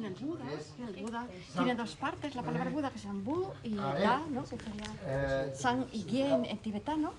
El Buda tiene dos partes, la palabra Buda que es Bu y Da, ¿no? Que sería San y Gien en tibetano.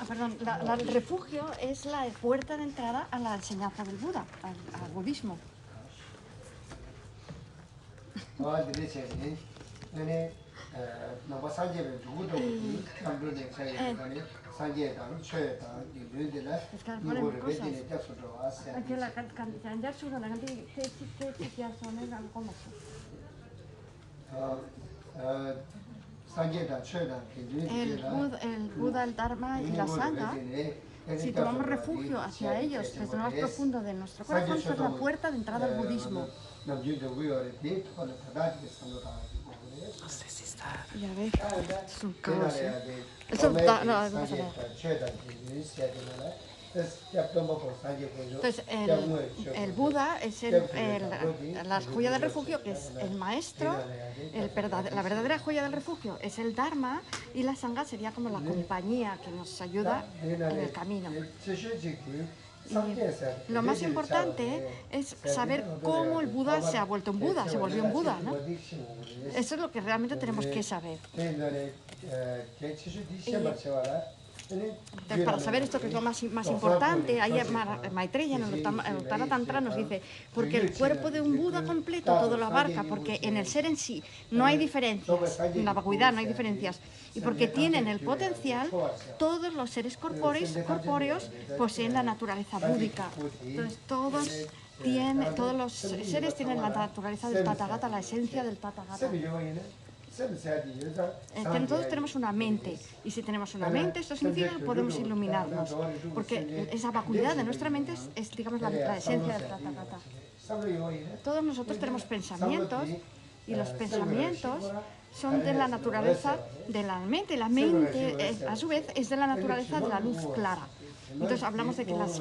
Perdón, el refugio es la puerta de entrada a la enseñanza del Buda, al budismo. El Buda, el Dharma y la Sangha, si tomamos refugio hacia ellos desde lo más profundo de nuestro corazón, es la puerta de entrada al budismo. No sé si está... Ya ves, es un caos, ¿eh? Eso no pasa nada. Entonces, el Buda es la joya del refugio, que es el maestro, la verdadera joya del refugio es el Dharma, y la Sangha sería como la compañía que nos ayuda en el camino. Y lo más importante es saber cómo el Buda se ha vuelto un Buda, se volvió un Buda, ¿no? Eso es lo que realmente tenemos que saber. Entonces, para saber esto, que es lo más importante, ahí Maitreya en el Uttara Tantra nos dice, porque el cuerpo de un Buda completo todo lo abarca, porque en el ser en sí no hay diferencias, en la vacuidad no hay diferencias, y porque tienen el potencial, todos los seres corpóreos poseen la naturaleza búdica. Entonces, todos los seres tienen la naturaleza del Tathagata, la esencia del Tathagata. Todos tenemos una mente, y si tenemos una mente, esto significa que podemos iluminarnos, porque esa vacuidad de nuestra mente es digamos, la esencia del Tathagata. Todos nosotros tenemos pensamientos, y los pensamientos son de la naturaleza de la mente, y la mente, a su vez, es de la naturaleza de la luz clara. Entonces hablamos de que las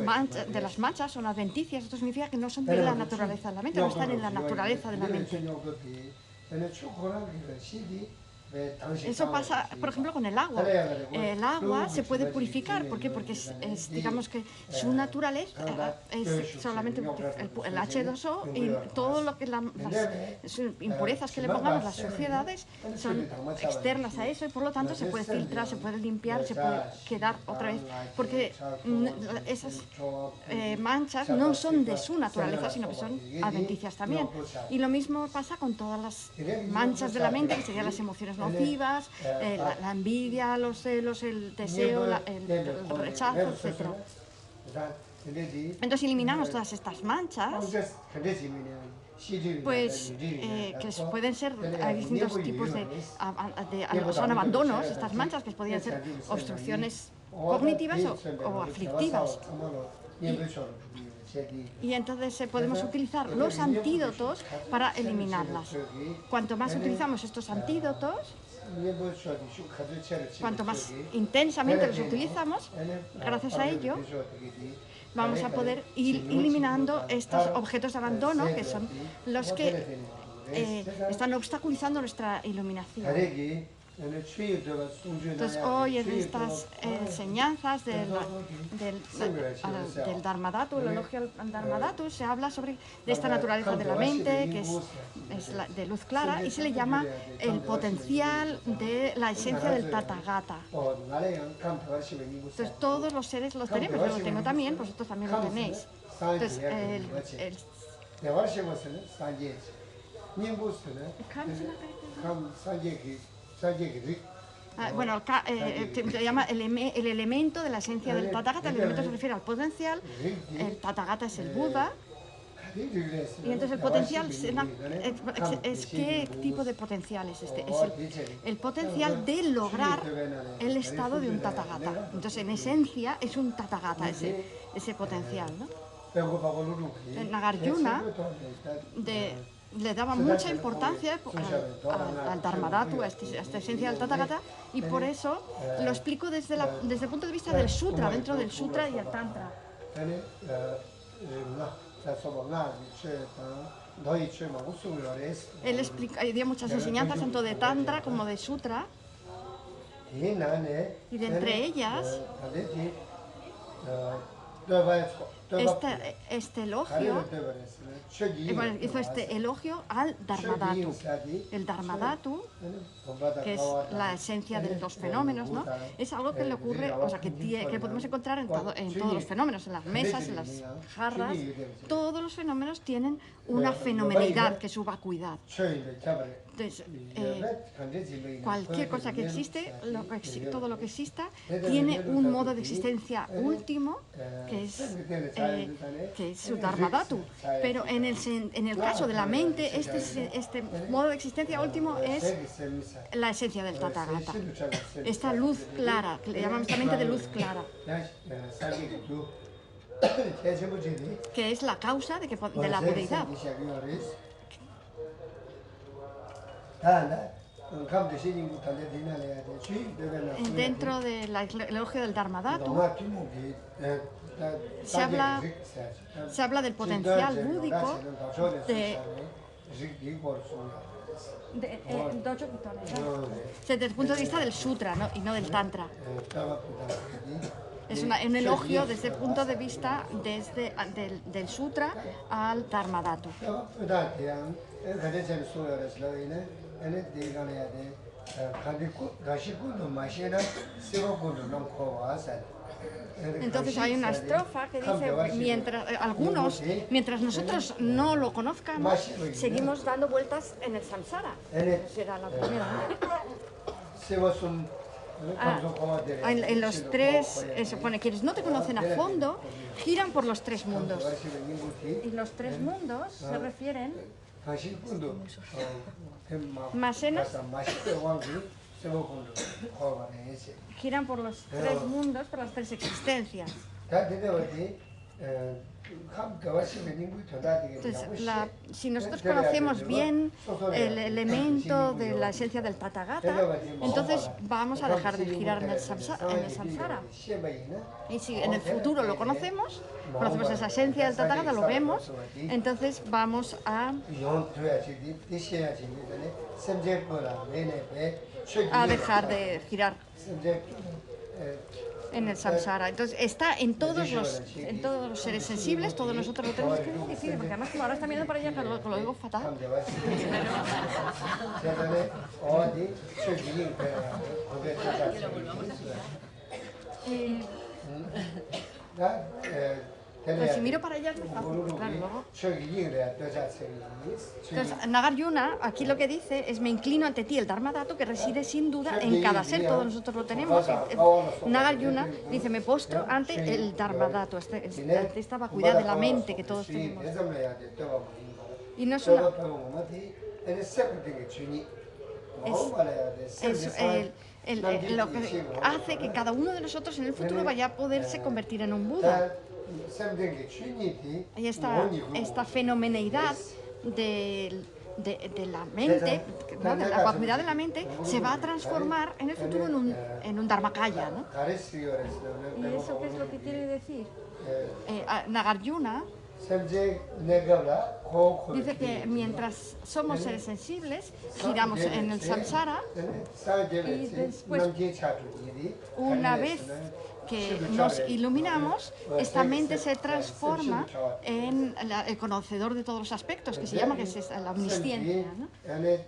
manchas son adventicias, esto significa que no son de la naturaleza de la mente, no están en la naturaleza de la mente. Eso pasa, por ejemplo, con el agua. El agua se puede purificar. ¿Por qué? Porque digamos que su naturaleza es solamente el H2O, y todo lo que las impurezas que le pongamos, las suciedades, son externas a eso, y por lo tanto se puede filtrar, se puede limpiar, se puede quedar otra vez, porque esas manchas no son de su naturaleza, sino que son adventicias también. Y lo mismo pasa con todas las manchas de la mente, que serían las emociones nocivas, la envidia, los celos, el deseo, el rechazo, etc. Entonces eliminamos todas estas manchas, pues que pueden ser, hay distintos tipos son abandonos, estas manchas, que podrían ser obstrucciones cognitivas o aflictivas. Y entonces podemos utilizar los antídotos para eliminarlas. Cuanto más utilizamos estos antídotos, cuanto más intensamente los utilizamos, gracias a ello vamos a poder ir eliminando estos objetos de abandono, que son los que están obstaculizando nuestra iluminación. Entonces, hoy en estas enseñanzas del Dharmadhatu, el elogio al Dharmadhatu, se habla de esta naturaleza de la mente, que es de luz clara, y se le llama el potencial de la esencia del Tathagata. Entonces, todos los seres los tenemos, yo lo tengo también, vosotros también lo tenéis. Entonces, bueno, se llama el elemento de la esencia del Tathagata. El elemento se refiere al potencial, el Tathagata es el Buda, y entonces el potencial es ¿qué tipo de potencial es este? Es el potencial de lograr el estado de un Tathagata. Entonces, en esencia, es un Tathagata ese potencial, ¿no? Nagarjuna le daba mucha importancia al Dharmadhatu, a esta esencia del Tathagata, y por eso lo explico desde el punto de vista del Sutra, dentro del Sutra y el Tantra. Él dio muchas enseñanzas tanto de Tantra como de Sutra, y de entre ellas este elogio, hizo este elogio al Dharmadhatu. El Dharmadhatu, que es la esencia de los fenómenos, ¿no? Es algo que le ocurre, o sea, que podemos encontrar en todos los fenómenos, en las mesas, en las jarras. Todos los fenómenos tienen una fenomenalidad, que es su vacuidad. Entonces, cualquier cosa que existe, todo lo que exista, tiene un modo de existencia último, que es su Dharmadhatu. Pero en el caso de la mente, este modo de existencia último es la esencia del Tathagata. Esta luz clara, que le llamamos la mente de luz clara, que es la causa de la puridad. Dentro del elogio del Dharmadhatu se habla del potencial búdico desde el punto de vista del Sutra, ¿no? Y no del Tantra. Es un elogio desde el punto de vista del Sutra al Dharmadhatu. Entonces hay una estrofa que dice, mientras nosotros no lo conozcamos, seguimos dando vueltas en el samsara. Será la primera, en los tres, se pone, quienes no te conocen a fondo, giran por los tres mundos. Y los tres mundos se refieren Masenas giran por los tres mundos, por las tres existencias. Entonces, si nosotros conocemos bien el elemento de la esencia del Tathagata, entonces vamos a dejar de girar en el samsara. Y si en el futuro lo conocemos esa esencia del Tathagata, lo vemos, entonces vamos a dejar de girar en el samsara. Entonces está en todos los seres sensibles, todos nosotros lo tenemos. Que es muy difícil, porque además como ahora está mirando para allá, lo digo fatal. Pero si miro para allá es muy fácil, claro, luego. Entonces, Nagarjuna aquí lo que dice es: me inclino ante ti, el Dharmadhatu, que reside sin duda en cada ser, todos nosotros lo tenemos. Nagarjuna dice: me postro ante el Dharmadhatu, ante esta vacuidad de la mente que todos tenemos. Y no es una... lo que hace que cada uno de nosotros en el futuro vaya a poderse convertir en un Buda. Y esta fenomeneidad de la mente, ¿no? De la vacuidad de la mente, se va a transformar en el futuro en un Dharmakaya, ¿no? ¿Y eso qué es lo que quiere decir? Nagarjuna dice que mientras somos seres sensibles, giramos en el samsara, y después, una vez que nos iluminamos, esta mente se transforma en el conocedor de todos los aspectos, que se llama, que es la omnisciencia, ¿no?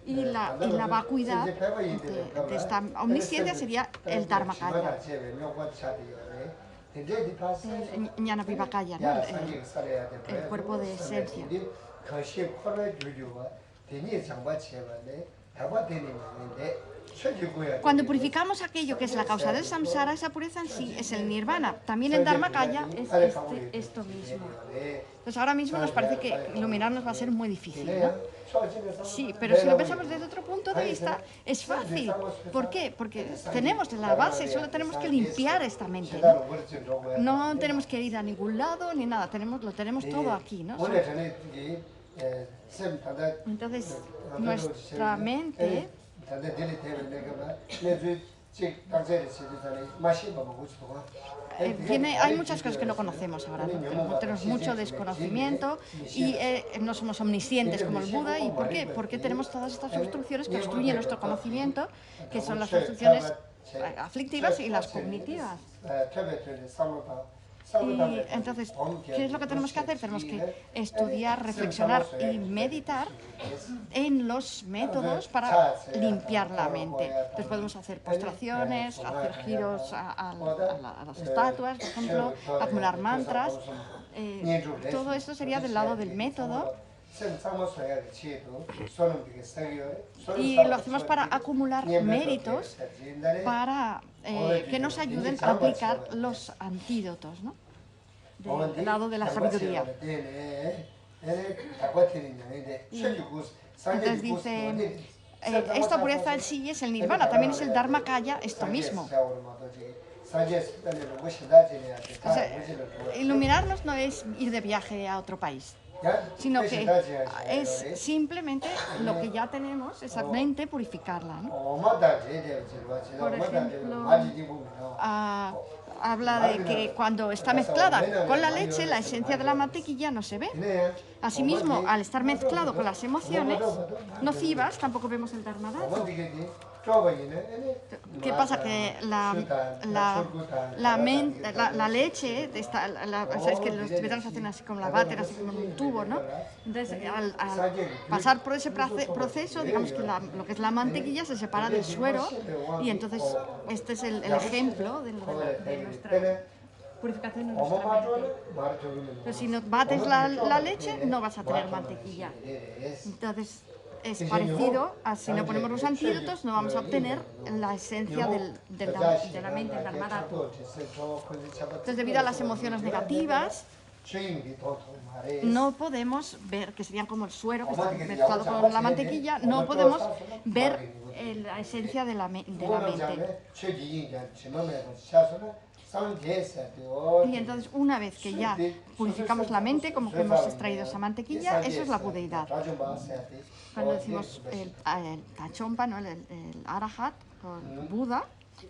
Y la vacuidad de esta omnisciencia sería el Dharmakaya, el Jnana Vivakaya, ¿no? El cuerpo de esencia. Cuando purificamos aquello que es la causa del samsara, esa pureza en sí es el nirvana. También el dharmakaya es esto mismo. Entonces ahora mismo nos parece que iluminarnos va a ser muy difícil, ¿no? Sí, pero si lo pensamos desde otro punto de vista, es fácil. ¿Por qué? Porque tenemos la base, solo tenemos que limpiar esta mente, ¿no? No tenemos que ir a ningún lado ni nada, lo tenemos todo aquí, ¿no? Entonces, nuestra mente hay muchas cosas que no conocemos ahora, ¿no? Tenemos mucho desconocimiento y no somos omniscientes como el Buda. ¿Y por qué? Porque tenemos todas estas obstrucciones que obstruyen nuestro conocimiento, que son las obstrucciones aflictivas y las cognitivas. Y entonces, ¿qué es lo que tenemos que hacer? Tenemos que estudiar, reflexionar y meditar en los métodos para limpiar la mente. Entonces podemos hacer postraciones, hacer giros a las estatuas, por ejemplo, acumular mantras. Todo esto sería del lado del método. Y lo hacemos para acumular méritos para que nos ayuden a aplicar los antídotos, ¿no? Del lado de la sabiduría. Entonces dice, esta pureza en sí es el nirvana, también es el dharmakaya, esto mismo. O sea, iluminarnos no es ir de viaje a otro país, sino que es simplemente lo que ya tenemos, esa mente, purificarla, ¿no? Por ejemplo, habla de que cuando está mezclada con la leche, la esencia de la mantequilla no se ve. Asimismo, al estar mezclado con las emociones nocivas, tampoco vemos el dharmadhatu. ¿Qué pasa? Que la leche, sabes que los tibetanos hacen así como la váter, así como en un tubo, ¿no? Entonces, al pasar por ese proceso, digamos que lo que es la mantequilla se separa del suero, y entonces este es el ejemplo de nuestra purificación de nuestra mente. Pero si no bates la leche, no vas a tener mantequilla. Entonces, es parecido a si no ponemos los antídotos, no vamos a obtener la esencia de la mente, el dharmadhatu. Entonces, debido a las emociones negativas, no podemos ver, que serían como el suero que está mezclado con la mantequilla, no podemos ver la esencia de la mente. Y entonces, una vez que ya purificamos la mente, como que hemos extraído esa mantequilla, eso es la budeidad. Cuando decimos el tachompa, ¿no? el arahat, o Buda,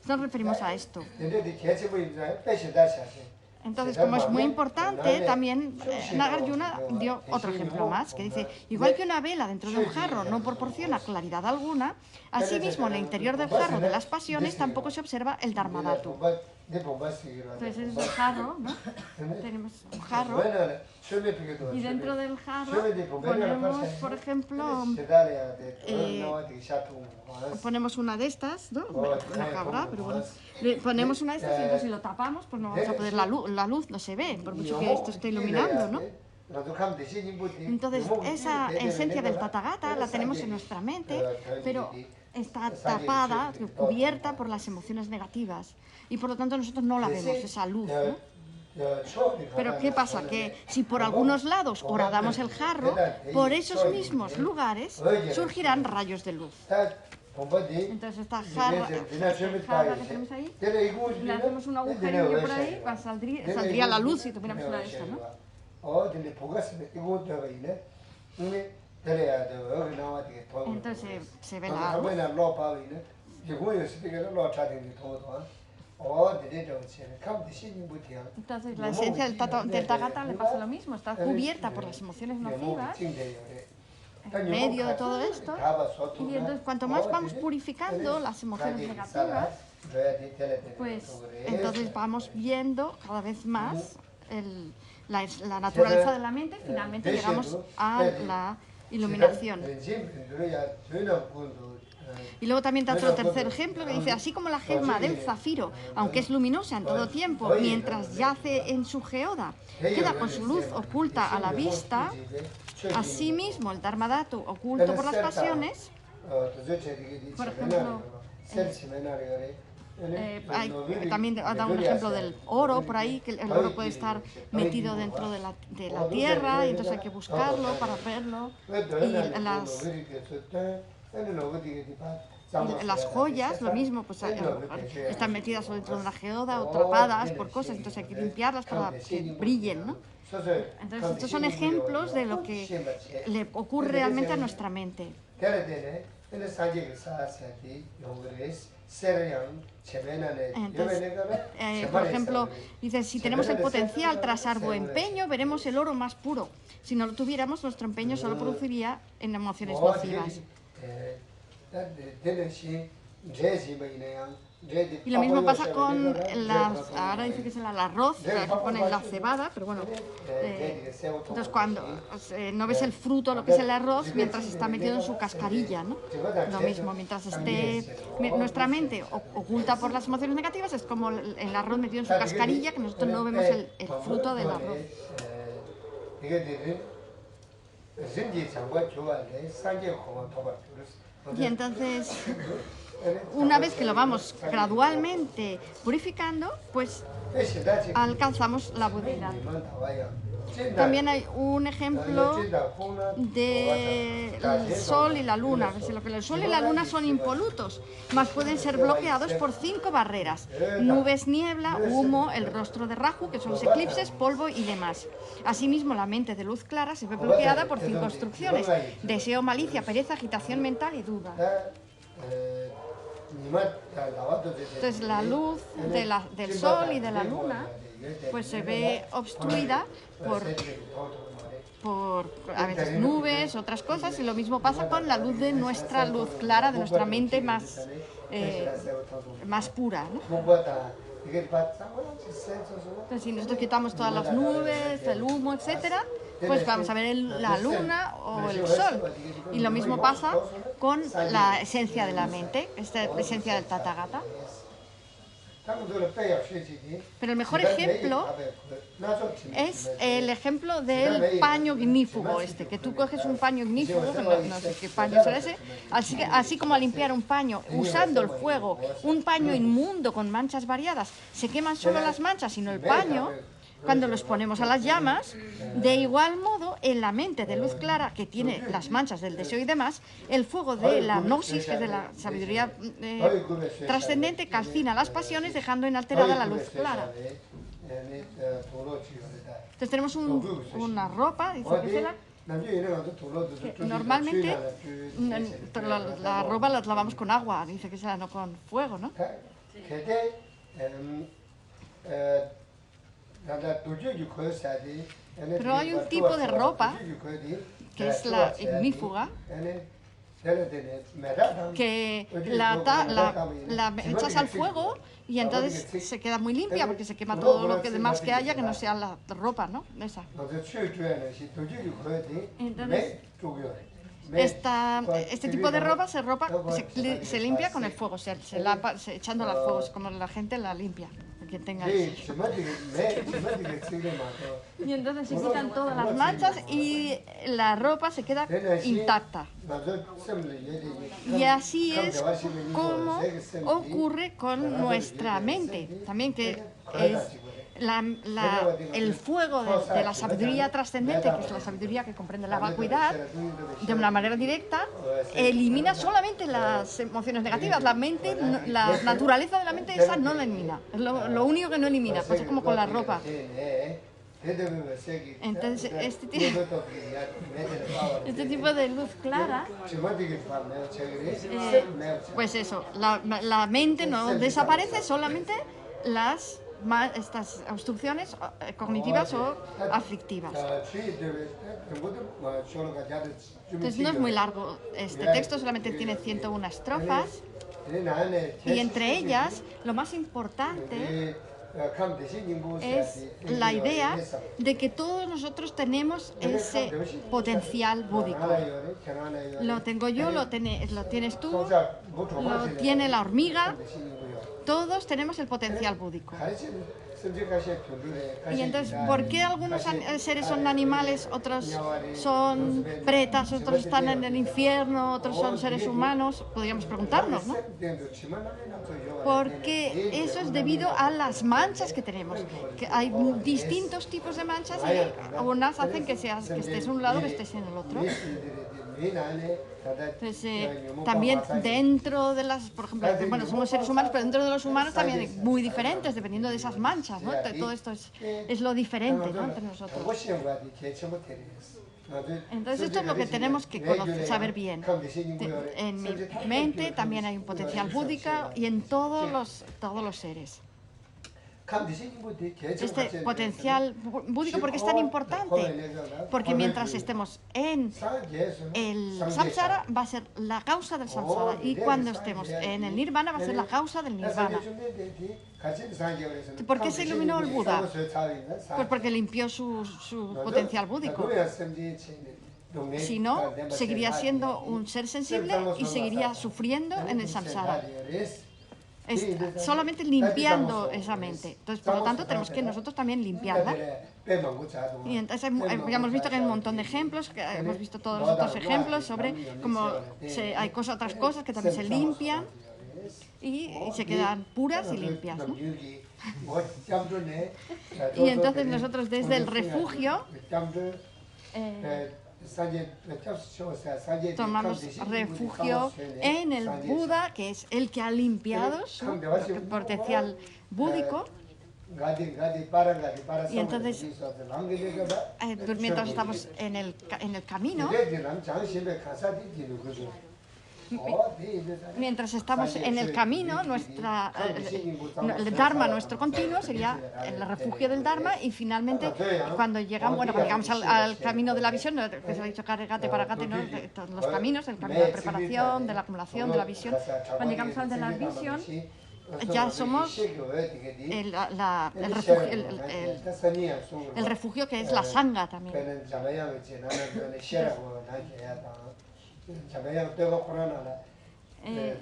nos referimos a esto. Entonces, como es muy importante, también Nagarjuna dio otro ejemplo más, que dice, igual que una vela dentro de un jarro no proporciona claridad alguna, asimismo en el interior del jarro de las pasiones tampoco se observa el dharmadhatu. Entonces es un jarro, ¿no? Tenemos un jarro, y dentro del jarro ponemos, por ejemplo, ponemos una de estas, ¿no? Una cabra, pero bueno, ponemos una de estas y entonces si lo tapamos, pues no vamos a poder, la luz no se ve, por mucho que esto esté iluminando, ¿no? Entonces esa esencia del Tathagata la tenemos en nuestra mente, pero está tapada, cubierta por las emociones negativas, y por lo tanto nosotros no la vemos, esa luz, ¿no? Pero ¿qué pasa? Que si por algunos lados horadamos el jarro, por esos mismos lugares surgirán rayos de luz. Entonces esta jarra que tenemos ahí, le hacemos un agujerillo por ahí, saldría la luz si tuviéramos una de estas, ¿no? Entonces se ve la luz. Entonces la esencia del Tathagata le pasa lo mismo, está cubierta por las emociones nocivas, en medio de todo esto, y entonces cuanto más vamos purificando las emociones negativas, pues entonces vamos viendo cada vez más la naturaleza de la mente, y finalmente llegamos a la iluminación. Y luego también da otro tercer ejemplo que dice, así como la gema del zafiro, aunque es luminosa en todo tiempo, mientras yace en su geoda, queda con su luz oculta a la vista, asimismo el dharmadhatu, oculto por las pasiones, Por ejemplo, también ha dado un ejemplo del oro por ahí, que el oro puede estar metido dentro de la tierra y entonces hay que buscarlo para verlo. Y las joyas, lo mismo, pues están metidas dentro de una geoda o atrapadas por cosas, entonces hay que limpiarlas para que brillen, ¿no? Entonces estos son ejemplos de lo que le ocurre realmente a nuestra mente. Entonces, por ejemplo, dice, si tenemos el potencial tras arduo empeño, veremos el oro más puro. Si no lo tuviéramos, nuestro empeño solo produciría en emociones nocivas. Y lo mismo pasa con ahora dice que es el arroz, que ponen la cebada, pero bueno, entonces cuando no ves el fruto, lo que es el arroz, mientras está metido en su cascarilla, ¿no? Lo mismo, mientras esté nuestra mente oculta por las emociones negativas, es como el arroz metido en su cascarilla, que nosotros no vemos el fruto del arroz. Y entonces, una vez que lo vamos gradualmente purificando, pues alcanzamos la budidad. También hay un ejemplo del sol y la luna. El sol y la luna son impolutos, mas pueden ser bloqueados por 5 barreras: nubes, niebla, humo, el rostro de Rahu, que son los eclipses, polvo y demás. Asimismo, la mente de luz clara se ve bloqueada por 5 obstrucciones: deseo, malicia, pereza, agitación mental y duda. Entonces la luz del sol y de la luna pues se ve obstruida por a veces nubes, otras cosas, y lo mismo pasa con la luz de nuestra luz clara, de nuestra mente más pura, ¿no? Entonces, si nosotros quitamos todas las nubes, el humo, etcétera, pues vamos a ver la luna o el sol. Y lo mismo pasa con la esencia de la mente, esta esencia del Tathagata. Pero el mejor ejemplo es el ejemplo del paño ignífugo, que tú coges un paño ignífugo, que no sé qué paño será ese, así como a limpiar un paño usando el fuego, un paño inmundo con manchas variadas, se queman solo las manchas, sino el paño. Cuando los ponemos a las llamas, de igual modo, en la mente de luz clara, que tiene las manchas del deseo y demás, el fuego de la gnosis, que es de la sabiduría trascendente, calcina las pasiones, dejando inalterada la luz clara. Entonces tenemos una ropa, dice que normalmente la ropa la lavamos con agua, dice que sea no con fuego, ¿no? Pero hay un tipo de ropa, que es la ignífuga, que la echas al fuego y entonces se queda muy limpia porque se quema todo lo que demás que haya que no sea la ropa, ¿no? Esa. Entonces, este tipo de ropa se limpia con el fuego, echándola al fuego, es como la gente la limpia. Que tenga y entonces se quitan todas las manchas y la ropa se queda intacta. Y así es como ocurre con nuestra mente también, que es el fuego de la sabiduría trascendente, que es la sabiduría que comprende la vacuidad, de una manera directa, elimina solamente las emociones negativas. La mente, la naturaleza de la mente esa no la elimina, es lo único que no elimina, pasa como con la ropa. Entonces, este tipo de luz clara, pues eso, la mente no desaparece, solamente estas obstrucciones cognitivas o aflictivas. Entonces no es muy largo este texto, solamente tiene 101 estrofas, y entre ellas lo más importante es la idea de que todos nosotros tenemos ese potencial búdico. Lo tengo yo, lo tienes tú, lo tiene la hormiga. Todos tenemos el potencial búdico. Y entonces, ¿por qué algunos seres son animales, otros son pretas, otros están en el infierno, otros son seres humanos? Podríamos preguntarnos, ¿no? Porque eso es debido a las manchas que tenemos. Que hay distintos tipos de manchas y unas hacen que estés en un lado que estés en el otro. Entonces, también dentro de las, por ejemplo, bueno, somos seres humanos, pero dentro de los humanos también hay muy diferentes, dependiendo de esas manchas, ¿no? Todo esto es lo diferente, ¿no?, entre nosotros. Entonces, esto es lo que tenemos que saber bien. En mi mente también hay un potencial búdica y en todos los seres. Este potencial búdico, ¿por qué es tan importante? Porque mientras estemos en el samsara, va a ser la causa del samsara, y cuando estemos en el nirvana, va a ser la causa del nirvana. ¿Por qué se iluminó el Buda? Pues porque limpió su potencial búdico. Si no, seguiría siendo un ser sensible y seguiría sufriendo en el samsara. Solamente limpiando esa mente. Entonces, por lo tanto, tenemos que nosotros también limpiarla. Y entonces ya hemos visto que hay un montón de ejemplos, que hemos visto todos los otros ejemplos sobre cómo hay otras cosas que también se limpian y se quedan puras y limpias, ¿no? Y entonces nosotros desde el refugio tomamos refugio en el Buda, que es el que ha limpiado su potencial búdico. Y entonces, mientras estamos en el camino, el Dharma, nuestro continuo, sería el refugio del Dharma, y finalmente, cuando llegamos al camino de la visión, que se ha dicho Gate para Gate, ¿no?, los caminos, el camino de la preparación, de la acumulación, de la visión, cuando llegamos al de la visión, ya somos el refugio que es la sangha también.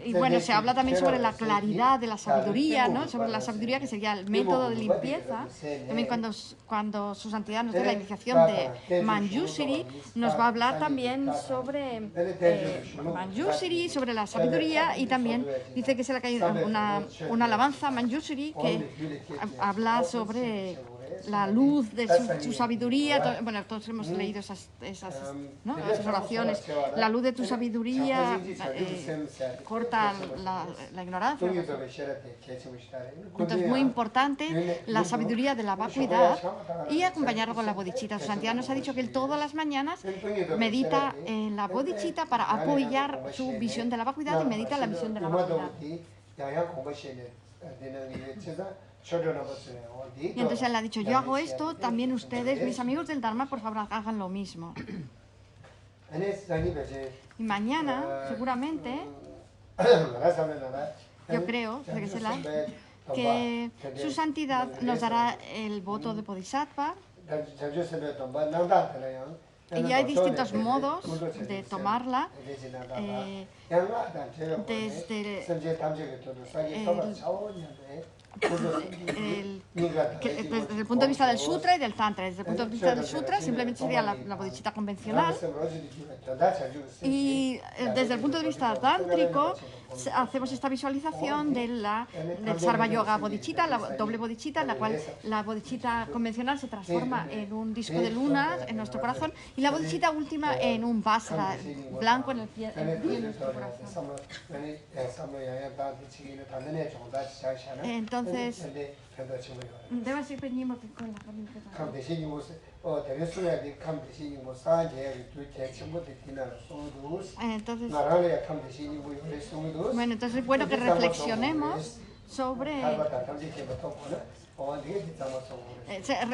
Y bueno, se habla también sobre la claridad de la sabiduría, ¿no?, sobre la sabiduría, que sería el método de limpieza. También cuando su santidad nos dé la iniciación de Manjushri, nos va a hablar también sobre Manjushri, sobre la sabiduría, y también dice que se le cae una alabanza a Manjushri que habla sobre la luz de su sabiduría. Bueno, todos hemos leído esas oraciones. La luz de tu sabiduría corta la ignorancia. Entonces, muy importante la sabiduría de la vacuidad y acompañarlo con la bodhicitta. Su santidad nos ha dicho que él todas las mañanas medita en la bodhicitta para apoyar su visión de la vacuidad, y medita en la visión de la vacuidad. Y entonces él ha dicho: yo hago esto, también ustedes, mis amigos del Dharma, por favor, hagan lo mismo. Y mañana, seguramente, yo creo que su santidad nos dará el voto de Bodhisattva. Y hay distintos modos de tomarla, desde el punto de vista del sutra y del tantra. Desde el punto de vista del sutra simplemente sería la bodhicitta convencional, y desde el punto de vista tántrico hacemos esta visualización del Sarva Yoga Bodhicitta, la doble bodhicitta, en la cual la bodhicitta convencional se transforma en un disco de luna en nuestro corazón, y la bodhicitta última en un vasra blanco en el pie de nuestro corazón. Entonces, entonces es bueno que reflexionemos sobre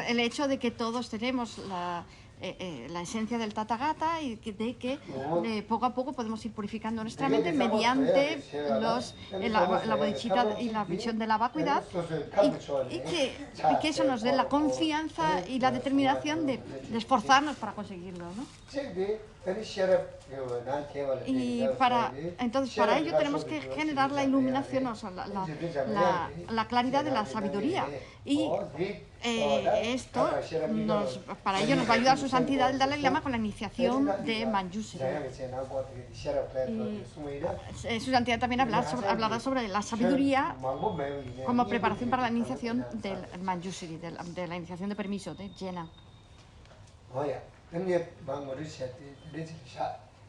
el hecho de que todos tenemos la esencia del Tathagata y de que poco a poco podemos ir purificando nuestra mente mediante la bodhicitta y la visión de la vacuidad y que eso nos dé la confianza y la determinación de esforzarnos para conseguirlo, ¿no? Y entonces para ello tenemos que generar la iluminación, o sea, la claridad de la sabiduría. Y esto para ello nos va a ayudar su santidad el Dalai Lama con la iniciación de Manjushri. Su santidad también hablará sobre la sabiduría como preparación para la iniciación del Manjushri, de la iniciación de permiso, de Jena.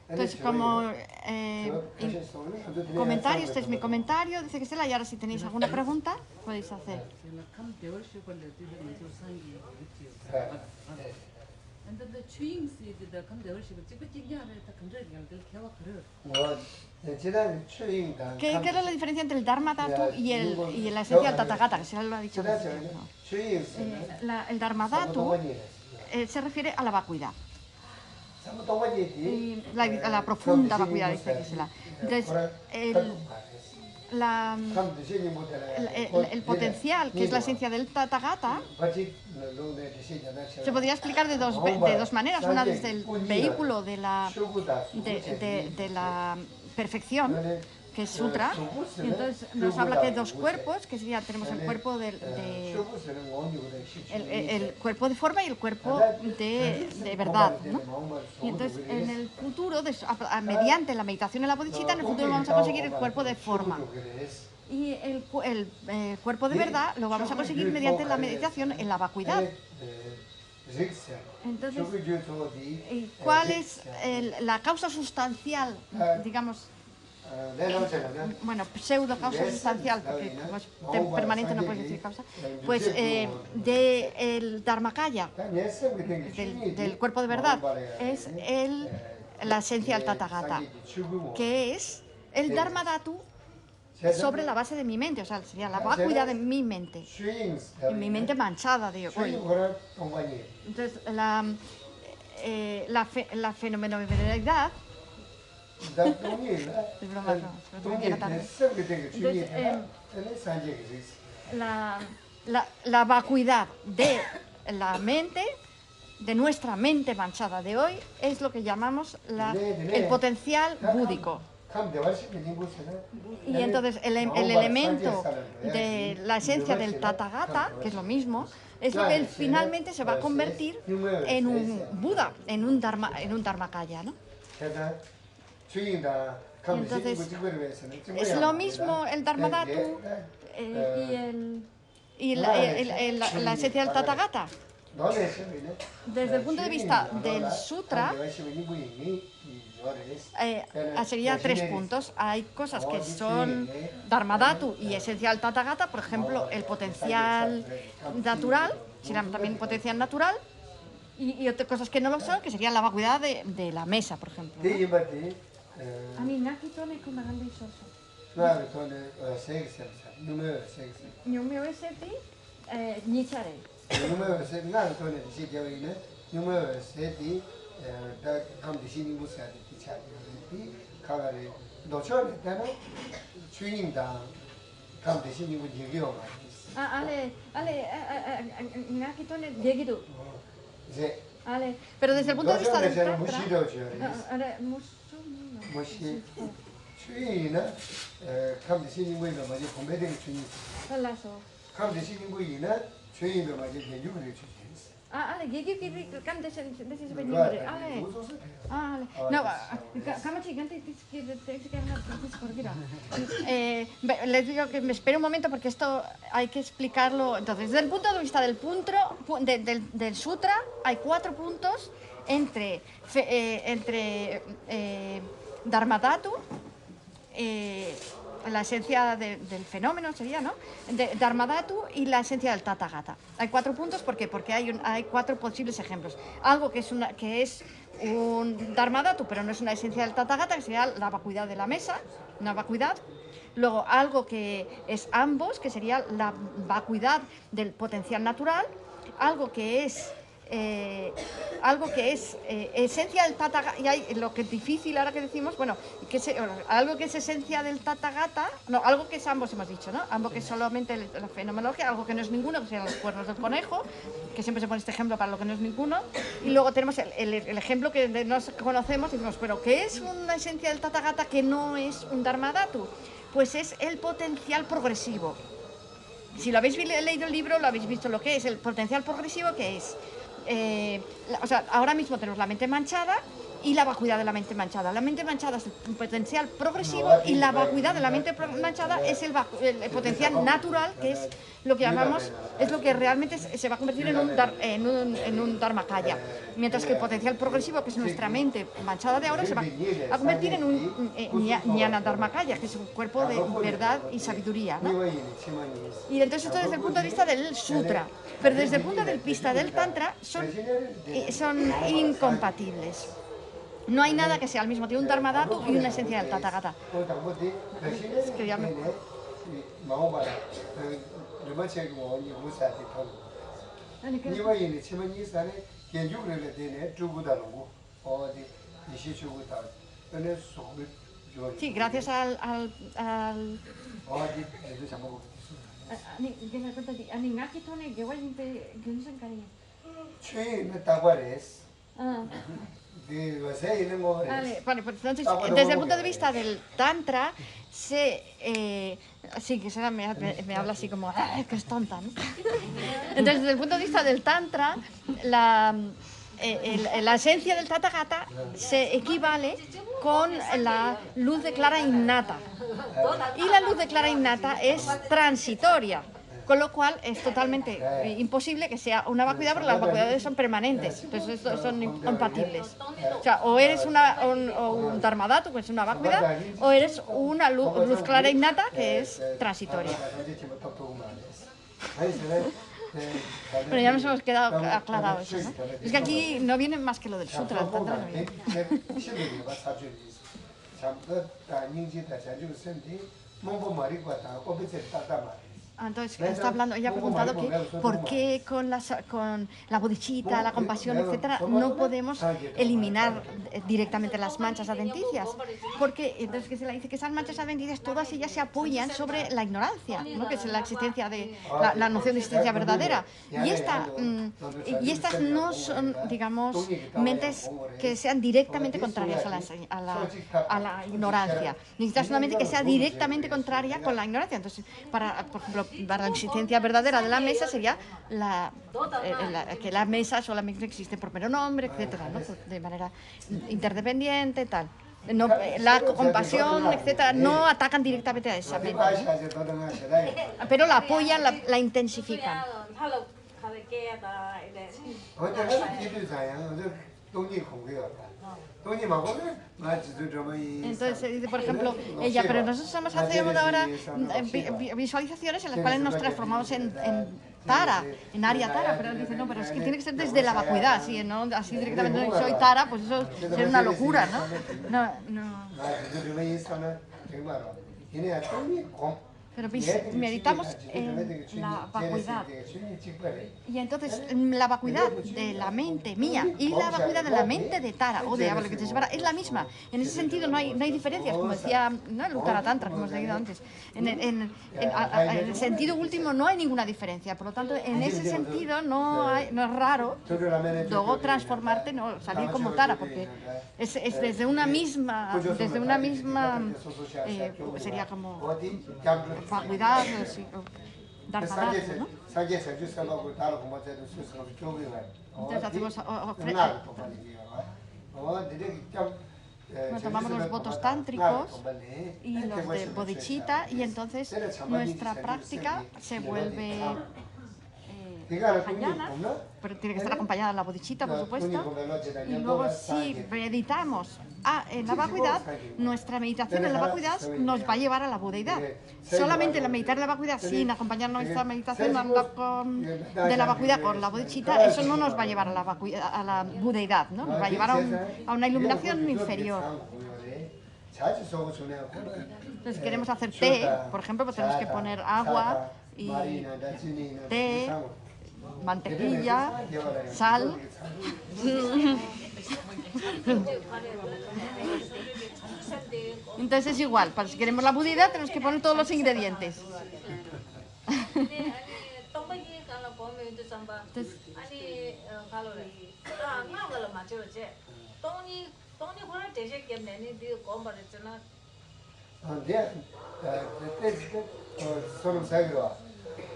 Entonces, como comentario, este es mi comentario, dice que Stella, y ahora si tenéis alguna pregunta, podéis hacer. ¿Qué era la diferencia entre el Dharma Dhatu y la esencia del Tathagata? Que se lo ha dicho. El Dharma Dhatu se refiere a la vacuidad. A la profunda vacuidad, dice que se la. Entonces, el potencial, que es la esencia del Tathagata, se podría explicar de dos maneras. Una desde el vehículo de la perfección, que es Sutra, y entonces nos habla que hay dos cuerpos, que sería, tenemos el cuerpo el cuerpo de forma y el cuerpo de verdad, ¿no? Y entonces en el futuro, mediante la meditación en la bodhicitta, en el futuro vamos a conseguir el cuerpo de forma. Y el cuerpo de verdad lo vamos a conseguir mediante la meditación en la vacuidad. Entonces, ¿cuál es la causa sustancial, digamos, pseudo causa sustancial, porque como es permanente no puedes decir causa, pues del Dharmakaya, del cuerpo de verdad, es la esencia del Tathagata, que es el Dharma Dhatu sobre la base de mi mente, o sea, sería la vacuidad de mi mente manchada de hoy. Entonces, la fenomenalidad es broma, la vacuidad de la mente, de nuestra mente manchada de hoy, es lo que llamamos el potencial búdico. Y entonces el elemento de la esencia del Tathagata, que es lo mismo, es lo que finalmente se va a convertir en un Buda, en un Dharmakaya, ¿no? Entonces, es lo mismo el Dharma Dhatu y la esencia del Tathagata. Desde el punto de vista del Sutra, sería 3 puntos. Hay cosas que son Dharma Dhatu y esencia del Tathagata, por ejemplo, el potencial natural, sería también potencial natural, y otras cosas que no lo son, que serían la vacuidad de la mesa, por ejemplo, ¿no? Pero desde el punto de vista del les digo que me espere un momento porque esto hay que explicarlo. Entonces, desde el punto de vista del sutra, hay 4 puntos entre Dharma Dhatu, la esencia del fenómeno sería, ¿no? Dharma Dhatu y la esencia del Tathagata. Hay 4 puntos, ¿por qué? Porque hay 4 posibles ejemplos. Algo que es un Dharma Dhatu, pero no es una esencia del Tathagata, que sería la vacuidad de la mesa, una vacuidad. Luego, algo que es ambos, que sería la vacuidad del potencial natural. Algo que es algo que es esencia del Tathagata, y hay lo que es difícil ahora que decimos, bueno, algo que es esencia del Tathagata, no, algo que es ambos hemos dicho, ¿no? Algo que es solamente la fenomenología, algo que no es ninguno, que sean los cuernos del conejo, que siempre se pone este ejemplo para lo que no es ninguno, y luego tenemos el ejemplo que no conocemos y decimos, pero ¿qué es una esencia del Tathagata que no es un Dharmadhatu? Pues es el potencial progresivo. Si lo habéis leído el libro, lo habéis visto lo que es el potencial progresivo, que es o sea, ahora mismo tenemos la mente manchada y la vacuidad de la mente manchada. La mente manchada es el potencial progresivo y la vacuidad de la mente manchada es el potencial natural, que es lo que llamamos, es lo que realmente se va a convertir en un dharmakaya. Mientras que el potencial progresivo, que es nuestra mente manchada de ahora, se va a convertir en un jnana dharmakaya, que es un cuerpo de verdad y sabiduría, ¿no? Y entonces esto desde el punto de vista del sutra, pero desde el punto de vista del tantra son incompatibles. No hay nada que sea al mismo tiempo un dharmadhatu y una esencia del Tathagata. Es que ya me... Sí, gracias al Vale, pues entonces, desde el punto de vista del Tantra, sí, que Sara me habla así como, que es tonta, ¿no? Entonces, desde el punto de vista del Tantra, la esencia del Tathagata se equivale con la luz de clara innata. Y la luz de clara innata es transitoria. Con lo cual es totalmente imposible que sea una vacuidad, porque las vacuidades son permanentes, entonces son incompatibles. O sea, o eres un dharmadhatu, que es una vacuidad, o eres una luz clara innata, que es transitoria. Pero ya nos hemos quedado aclarado eso, ¿no? Es que aquí no viene más que lo del sutra, el tantra no viene. Entonces, ella ha preguntado que por qué con la bodhicitta, la compasión, etcétera, no podemos eliminar directamente las manchas adventicias. Porque entonces que se le dice que esas manchas adventicias todas ellas se apoyan sobre la ignorancia, ¿no? Que es la existencia de la noción de existencia verdadera. Y estas no son, digamos, mentes que sean directamente contrarias a la ignorancia. Necesitas una mente que sea directamente contraria con la ignorancia. Entonces, por ejemplo, para la existencia verdadera de la mesa sería que la mesa solamente existe por mero nombre, etcétera, ¿no? De manera interdependiente, tal. No, la compasión, etcétera, no atacan directamente a esa mente, ¿no? Pero la apoyan, la intensifican. Entonces dice, por ejemplo, ella, pero nosotros hacemos ahora visualizaciones en las cuales nos transformamos en Tara, en Arya Tara, pero él dice, no, pero es que tiene que ser desde la vacuidad, ¿sí? ¿No? Así directamente soy Tara, pues eso sería una locura, ¿no? No. Pero meditamos en la vacuidad. Y entonces la vacuidad de la mente mía y la vacuidad de la mente de Tara o de Avalokiteshvara es la misma. En ese sentido no hay diferencias, como decía, ¿no? El Uttara Tantra, que hemos leído antes. En el sentido último no hay ninguna diferencia. Por lo tanto, en ese sentido no es raro luego transformarte, no salir como Tara, porque es desde una misma sería como vacuidad, dharmadhatu, ¿no? Entonces hacemos tomamos los votos tántricos y los de bodhicitta, y entonces nuestra práctica se vuelve mahayana, pero tiene que estar acompañada de la bodhicitta, por supuesto. Y luego, si meditamos en la vacuidad, nuestra meditación en la vacuidad nos va a llevar a la budeidad. Solamente la meditar en la vacuidad sin acompañar nuestra meditación de la vacuidad con la bodhicitta, eso no nos va a llevar a la budeidad, ¿no? Nos va a llevar a una iluminación inferior. Entonces, queremos hacer té, por ejemplo, pues tenemos que poner agua y té, mantequilla, sal. Entonces es igual, para si queremos la budida tenemos que poner todos los ingredientes.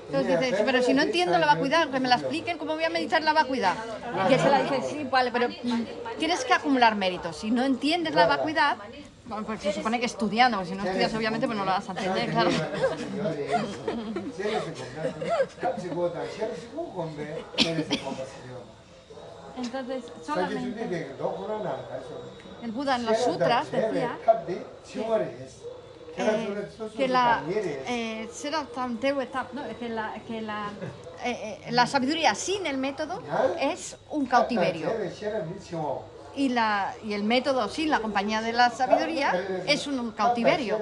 Entonces dices, pero si no entiendo la vacuidad, que me la expliquen cómo voy a meditar la vacuidad. Y él se la dice, sí, vale, pero tienes que acumular méritos. Si no entiendes la vacuidad, bueno, pues se supone que estudiando, porque si no estudias obviamente pues no lo vas a entender, claro. Entonces, solamente el Buda en los sutras decía que la sabiduría sin el método es un cautiverio. Y el método sin la compañía de la sabiduría es un cautiverio.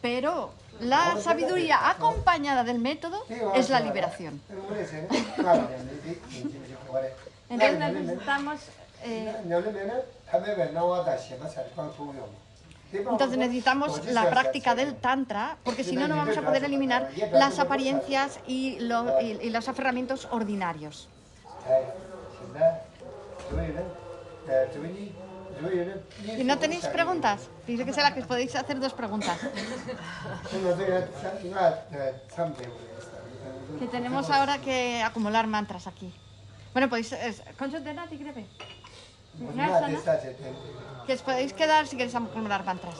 Pero la sabiduría acompañada del método es la liberación. Entonces necesitamos la práctica del Tantra, porque si no, no vamos a poder eliminar las apariencias y los aferramientos ordinarios. ¿Y no tenéis preguntas? Dice que será que podéis hacer 2 preguntas. Que tenemos ahora que acumular mantras aquí. Bueno, podéis... Que os podéis quedar si queréis acumular mantras. Ha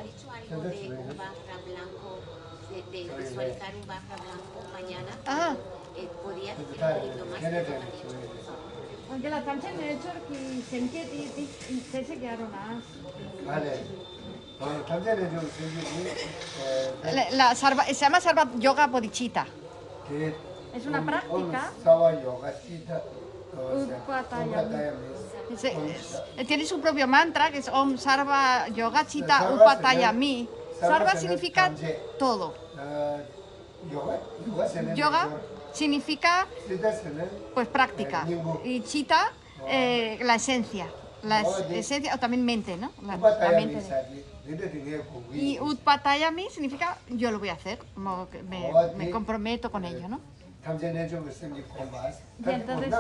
dicho algo de un barra blanco, de visualizar un barra blanco mañana. ¿Podría decirlo más? Anche la canzone del Ciorchi se quedaron más. Se llama Sarva Yoga Bodhicitta. Es una práctica. Tiene su propio mantra que es Om Sarva Yoga Chitta Upatayami. Sarva significa todo. Yoga significa pues práctica y Chitta la esencia o también mente, ¿no? La mente. Y Utpatayami significa yo lo voy a hacer, como que me comprometo con ello, ¿no? Y entonces,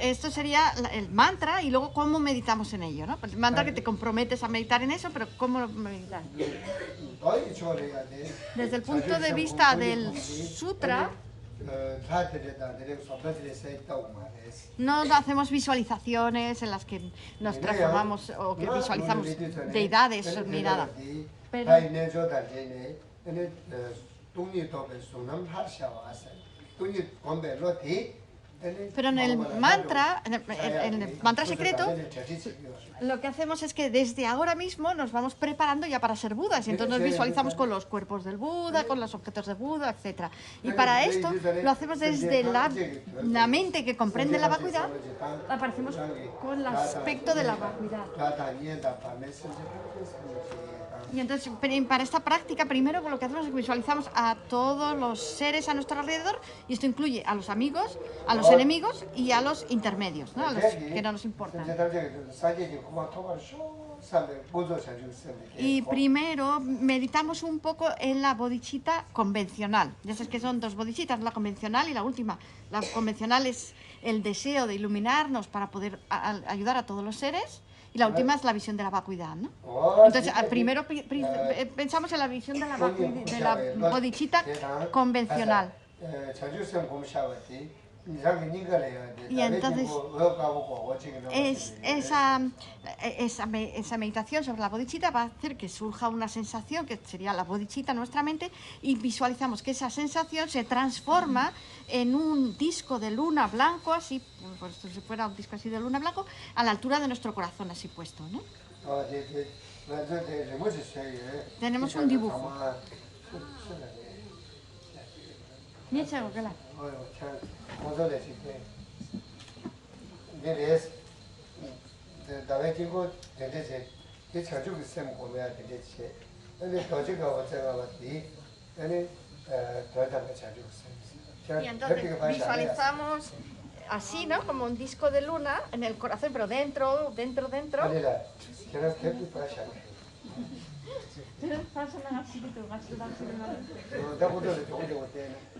esto sería el mantra y luego cómo meditamos en ello, ¿no? El mantra que te comprometes a meditar en eso, pero ¿cómo meditar? Desde el punto de vista del sutra, no hacemos visualizaciones en las que nos transformamos o que visualizamos deidades ni nada. Pero en el mantra secreto, lo que hacemos es que desde ahora mismo nos vamos preparando ya para ser Budas. Y entonces nos visualizamos con los cuerpos del Buda, con los objetos de Buda, etc. Y para esto lo hacemos desde la mente que comprende la vacuidad, aparecemos con el aspecto de la vacuidad. Y entonces, para esta práctica, primero lo que hacemos es que visualizamos a todos los seres a nuestro alrededor, y esto incluye a los amigos, a los enemigos y a los intermedios, ¿no? A los que no nos importan. Y primero meditamos un poco en la bodhicitta convencional. Ya sabes que son 2 bodhicittas, la convencional y la última. La convencional es el deseo de iluminarnos para poder ayudar a todos los seres. Y la última es la visión de la vacuidad, ¿no? Entonces, primero pensamos en la visión de la bodhicitta convencional. Y entonces, esa meditación sobre la bodhicitta va a hacer que surja una sensación que sería la bodhicitta en nuestra mente, y visualizamos que esa sensación se transforma en un disco de luna blanco, así, pues si fuera un disco así de luna blanco, a la altura de nuestro corazón, así puesto, ¿no? Tenemos un dibujo. Y entonces visualizamos así, ¿no? Como un disco de luna en el corazón, pero dentro.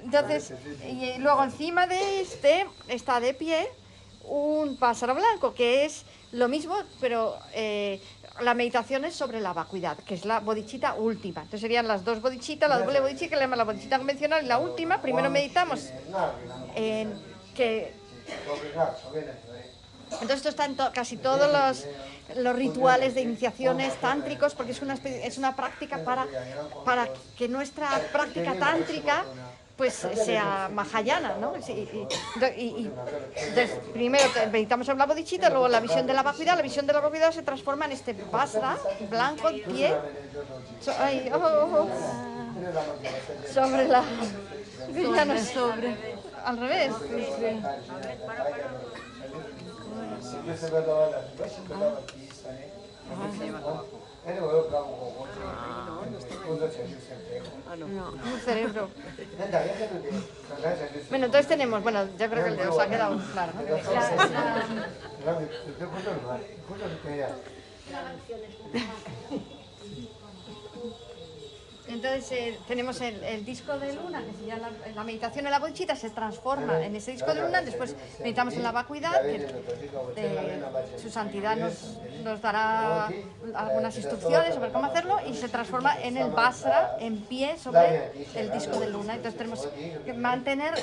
Entonces, y luego encima de este está de pie un pájaro blanco, que es lo mismo, pero la meditación es sobre la vacuidad, que es la bodhicitta última. Entonces serían las dos bodhicittas, la doble bodhicitta, que le llaman la bodhicitta convencional, y la última. Primero meditamos en que... Entonces esto está en casi todos los rituales de iniciaciones tántricos, porque es una práctica para que nuestra práctica tántrica pues sea mahayana, ¿no? Entonces, primero meditamos sobre la bodhicitta, luego la visión de la vacuidad. La visión de la vacuidad se transforma en este vajra blanco en pie sobre la... sobre... Al revés. Un cerebro. Bueno, entonces tenemos, bueno, yo creo que os ha quedado claro, ¿no? Entonces tenemos el disco de luna, que sería la meditación en la bodhicitta, se transforma en ese disco de luna. Después meditamos en la vacuidad, que su santidad nos dará algunas instrucciones sobre cómo hacerlo, y se transforma en el vajra en pie sobre el disco de luna. Entonces tenemos que mantener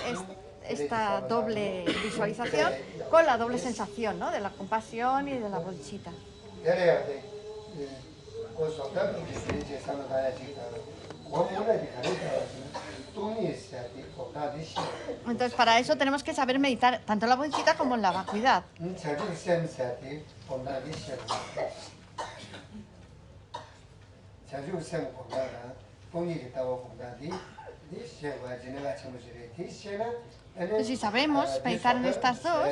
esta doble visualización con la doble sensación, ¿no? De la compasión y de la bodhicitta. Entonces para eso tenemos que saber meditar tanto en la bodhicitta como en la vacuidad. Entonces, si sabemos meditar en estas dos,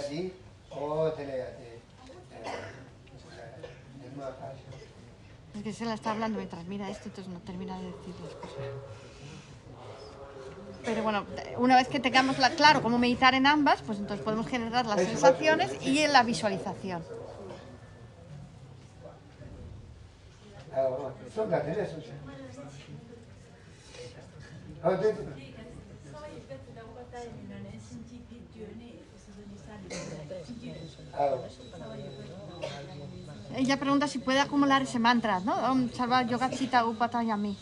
es que se la está hablando mientras mira esto, entonces no termina de decir las cosas. Pero bueno, una vez que tengamos claro cómo meditar en ambas, pues entonces podemos generar las sensaciones y en la visualización. Ella pregunta si puede acumular ese mantra, ¿no? Om Sarva Yoga Chitta Upatayami.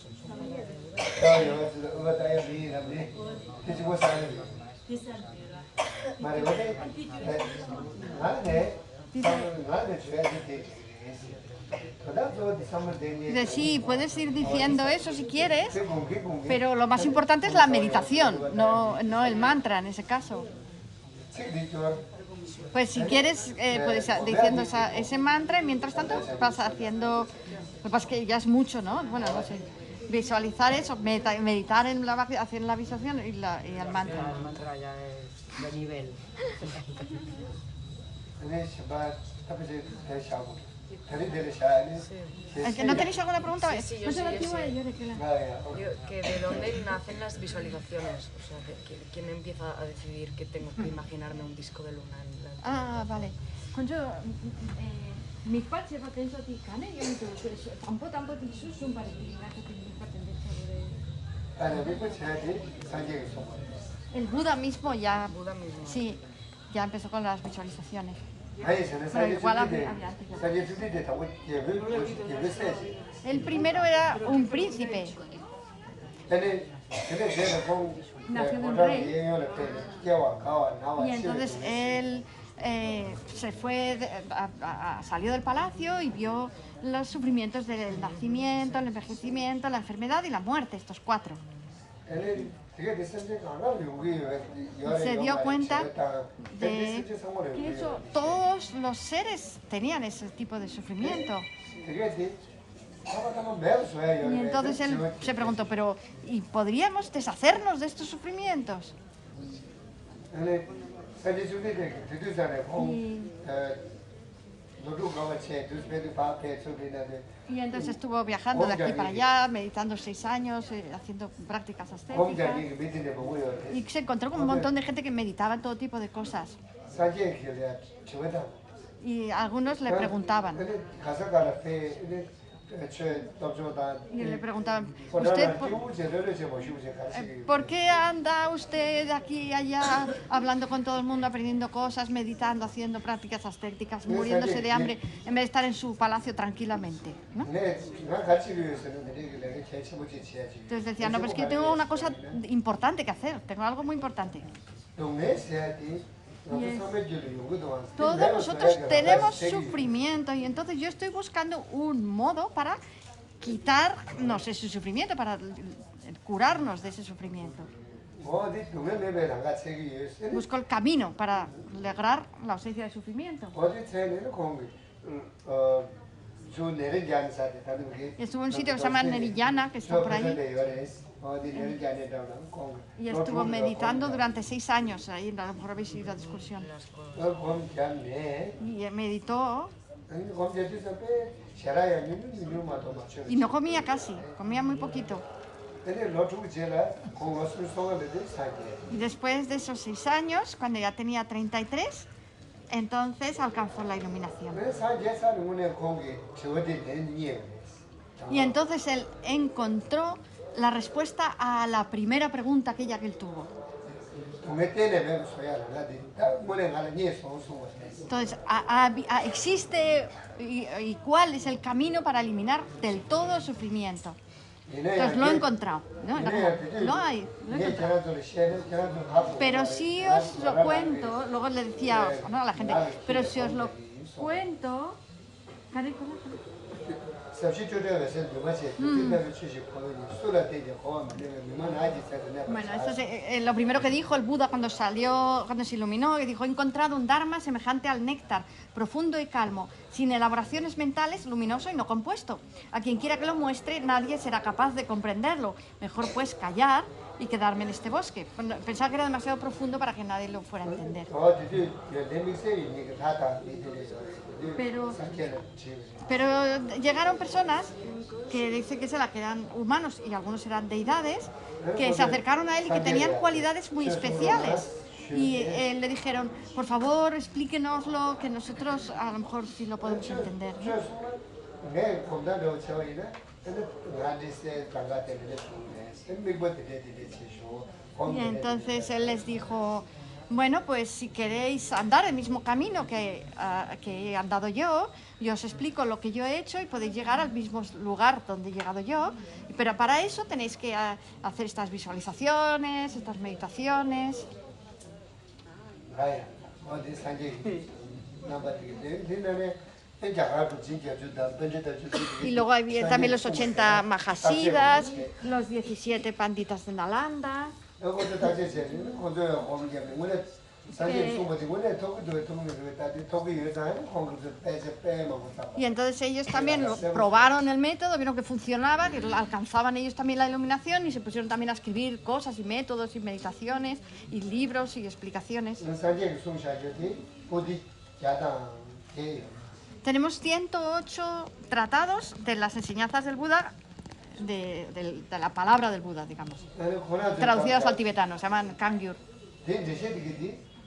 Dice, sí, puedes ir diciendo eso si quieres, pero lo más importante es la meditación, no el mantra en ese caso. Pues si quieres, puedes ir diciendo ese mantra y mientras tanto vas haciendo... Lo que pasa es que ya es mucho, ¿no? Bueno, no sé. Visualizar eso, meditar en hacer la visualización y el mantra. El mantra ya es de nivel. ¿No tenéis alguna pregunta? Sí, yo que de dónde nacen las visualizaciones, o sea, ¿quién empieza a decidir que tengo que imaginarme un disco de luna en la... Ah, vale. Mi padre va a pensar que cane y yo tampoco tiene un el Buda mismo ya, sí, ya empezó con las visualizaciones. Pero igual había antes. El primero era un príncipe. Nació de un rey. Y entonces él salió del palacio y vio los sufrimientos del nacimiento, el envejecimiento, la enfermedad y la muerte, estos cuatro. Se dio cuenta de que todos los seres tenían ese tipo de sufrimiento. Y entonces él se preguntó, pero ¿y podríamos deshacernos de estos sufrimientos? Y entonces estuvo viajando de aquí para allá, meditando 6 años, haciendo prácticas ascéticas. Y se encontró con un montón de gente que meditaba en todo tipo de cosas. Y algunos le preguntaban. Y le preguntaban, ¿usted por qué anda usted de aquí y allá hablando con todo el mundo, aprendiendo cosas, meditando, haciendo prácticas ascéticas, muriéndose de hambre, en vez de estar en su palacio tranquilamente, ¿no? Entonces decía, no, pero es que tengo una cosa importante que hacer, tengo algo muy importante. Todos nosotros tenemos sufrimiento y entonces yo estoy buscando un modo para quitarnos ese sufrimiento, para curarnos de ese sufrimiento. Busco el camino para lograr la ausencia de sufrimiento. Estuvo en un sitio que se llama Nerillana, que está por allí. Y estuvo meditando durante 6 años, ahí a lo mejor habéis ido a discusión. Y meditó. Y no comía casi, comía muy poquito. Y después de esos 6 años, cuando ya tenía 33, entonces alcanzó la iluminación. Y entonces él encontró la respuesta a la primera pregunta aquella que él tuvo. Entonces, existe y cuál es el camino para eliminar del todo el sufrimiento. Entonces lo he encontrado, ¿no? Lo he encontrado. Pero si os lo cuento, luego le decía, ¿no?, a la gente, pero si os lo cuento... Bueno, esto es lo primero que dijo el Buda cuando salió, cuando se iluminó, que dijo: he encontrado un Dharma semejante al néctar, profundo y calmo, sin elaboraciones mentales, luminoso y no compuesto. A quien quiera que lo muestre, nadie será capaz de comprenderlo. Mejor pues callar y quedarme en este bosque. Pensaba que era demasiado profundo para que nadie lo fuera a entender. Pero llegaron personas que dicen que eran humanos y algunos eran deidades, que se acercaron a él y que tenían cualidades muy especiales. Y le dijeron: por favor, explíquenoslo, que nosotros a lo mejor sí lo podemos entender, ¿no? Y entonces él les dijo: bueno, pues si queréis andar el mismo camino que he andado yo, os explico lo que yo he hecho y podéis llegar al mismo lugar donde he llegado yo, pero para eso tenéis que hacer estas visualizaciones, estas meditaciones. Y luego hay también los 80 Mahasiddhas, los 17 Panditas de Nalanda. Y entonces ellos también probaron el método, vieron que funcionaba, que alcanzaban ellos también la iluminación y se pusieron también a escribir cosas y métodos y meditaciones y libros y explicaciones. Tenemos 108 tratados de las enseñanzas del Buda, de la palabra del Buda, digamos, traducidas al tibetano, se llaman Kangyur.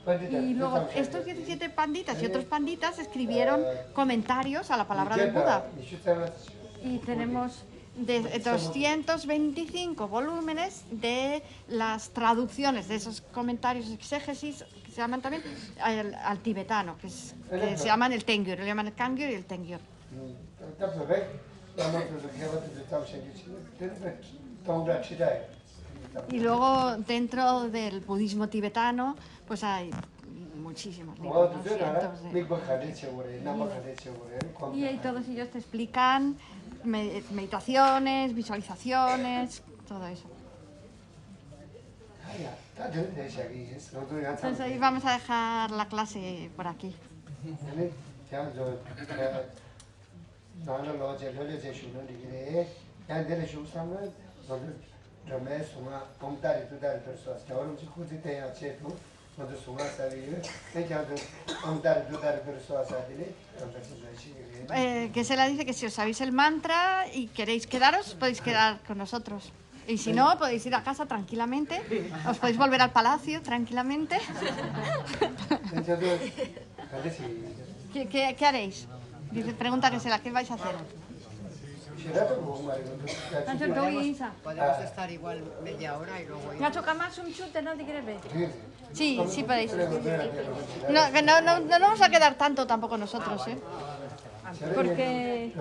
Y luego estos 17 panditas y otros panditas escribieron comentarios a la palabra del Buda. Y tenemos de 225 volúmenes de las traducciones de esos comentarios, exégesis, que se llaman también al tibetano, que se llaman el Tengyur, le llaman el Kangyur y el Tengyur. Y luego dentro del budismo tibetano pues hay muchísimos libros, ¿no? Y todos ellos te explican meditaciones, visualizaciones, todo eso. Entonces ahí vamos a dejar la clase por aquí. Geshe-la dice que si os sabéis el mantra y queréis quedaros, podéis quedar con nosotros. Y si no, podéis ir a casa tranquilamente, os podéis volver al palacio tranquilamente. ¿Qué haréis? Dice, pregunta Geshe-la, ¿qué vais a hacer? Podemos estar igual media hora y luego ir. Sí, sí podéis. No vamos a quedar tanto tampoco nosotros, ¿eh? Porque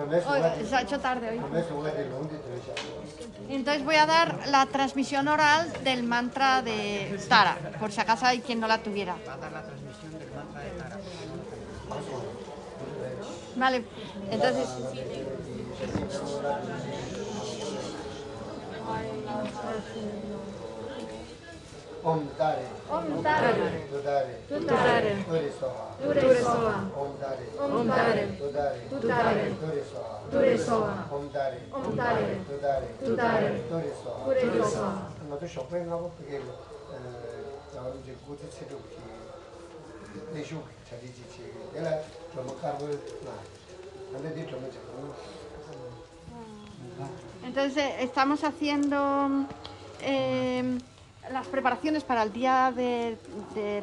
se ha hecho tarde hoy. Entonces voy a dar la transmisión oral del mantra de Tara, por si acaso hay quien no la tuviera. Va a dar la transmisión del mantra de Tara. Vale, entonces... Om Tare, Om Tare, Tudare, Tudare, Ture Soha, Ture Soha, Om Tare, Om Tare, Tudare, Tudare, Ture Soha, Ture Soha, Om Tare, Om Tare, Tudare, Tudare, Ture Soha. Ture Soha. 나도 쇼핑 하고 그게 저 이제 고체 체력 내쇼 자리지 내가 좀 가고 나 근데 좀 Entonces estamos haciendo las preparaciones para el día de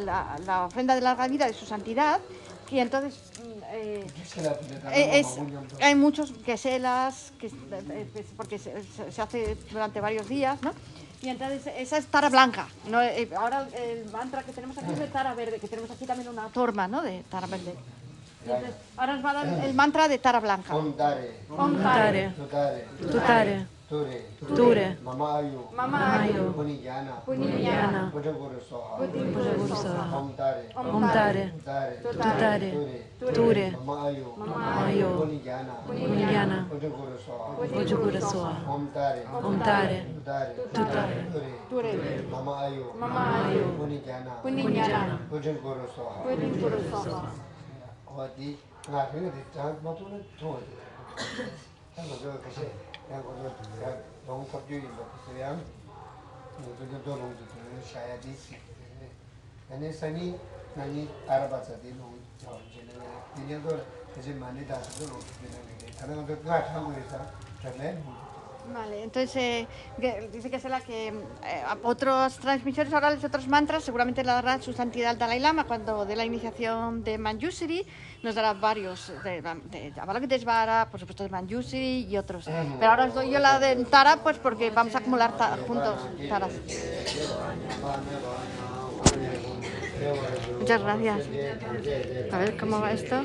la ofrenda de larga vida de su santidad, y entonces hay muchos geshe-las, porque se hace durante varios días, ¿no? Y entonces esa es Tara blanca, ¿no? Ahora el mantra que tenemos aquí es de Tara verde, que tenemos aquí también una torma, ¿no? De Tara verde. Entonces, ahora nos va a dar el mantra de Tara blanca. Om Tare, Om Tare, Tudare, Tudare, Ture, Ture, Mama Ayu, Mama Ayu, Puniyana, Puniyana, Bujaguru Soha, Bujaguru Soha, Om Tare, Om Tare, Tudare, Ture, Mama Ayu, Mama Ayu, Puniyana, Bujaguru Soha, Bujaguru Soha, Om Tare, Tudare, Ture, Mama Ayu, Mama Ayu, Puniyana, Puniyana, Bujaguru Soha. Bujaguru Soha. 어디 나중에 장 모두는 돈. 한번 그것이 그냥 너무 갑자기 그냥 모두도 너무 샤야 되지. 아니 산이 나니 알아봐서도 너무 저는 그냥도 이제 많이 다도 너무 되는 다른 것도 다 한국에서 전에 Vale, entonces dice que es la que otras transmisiones orales, otros mantras, seguramente la dará su santidad el Dalai Lama cuando dé la iniciación de Manjushri, nos dará varios, de Avalokiteshvara, por supuesto de Manjushri y otros. Pero ahora os doy yo la de Tara, pues porque vamos a acumular juntos Taras. Muchas gracias. A ver cómo va esto.